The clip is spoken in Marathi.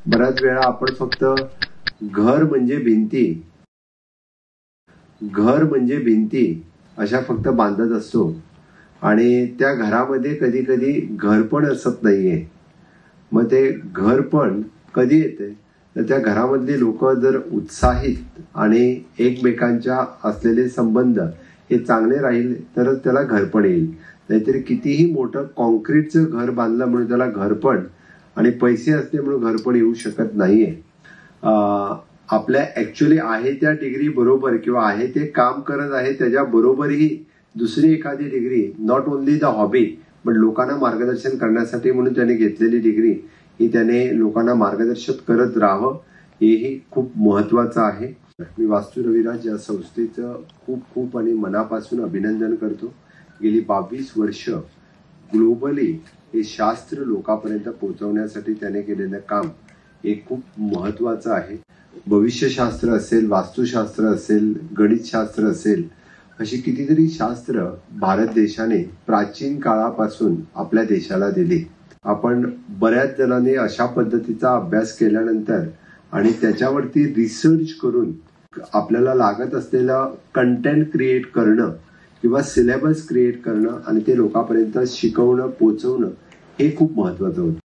बऱ्याच वेळा आपण फक्त घर म्हणजे भिंती अशा फक्त बांधत असतो आणि त्या घरामध्ये कधी कधी घर पण असत नाहीये. मग ते घर पण कधी येते तर त्या घरामधली लोक जर उत्साहित आणि एकमेकांच्या असलेले संबंध हे चांगले राहील तर त्याला घर पण येईल. नाहीतरी कितीही मोठं कॉन्क्रीटचं घर बांधलं म्हणून त्याला घर पण आणि पैसे असले म्हणून घर पण येऊ शकत नाहीये. आपल्या ऍक्च्युली आहे त्या डिग्री बरोबर किंवा आहे ते काम करत आहे त्याच्या बरोबरही दुसरी एखादी degree, not only the hobby पण लोकांना मार्गदर्शन करण्यासाठी म्हणून त्याने घेतलेली डिग्री ही त्याने लोकांना मार्गदर्शन करत राहावं हेही खूप महत्वाचं आहे. मी वास्तू रविराज या संस्थेचं खूप आणि मनापासून अभिनंदन करतो. गेली 22 वर्ष ग्लोबली हे शास्त्र लोकांपर्यंत पोहोचवण्यासाठी त्याने केलेलं काम हे खूप महत्वाचं आहे. भविष्यशास्त्र असेल, वास्तुशास्त्र असेल, गणितशास्त्र असेल, अशी कितीतरी शास्त्र भारत देशाने प्राचीन काळापासून आपल्या देशाला दिली. आपण बऱ्याच जणांनी अशा पद्धतीचा अभ्यास केल्यानंतर आणि त्याच्यावरती रिसर्च करून आपल्याला लागत असलेलं कंटेंट क्रिएट करणं किंवा सिलेबस क्रिएट करणं आणि ते लोकांपर्यंत शिकवणं, पोहोचवणं हे खूप महत्वाचं होतं.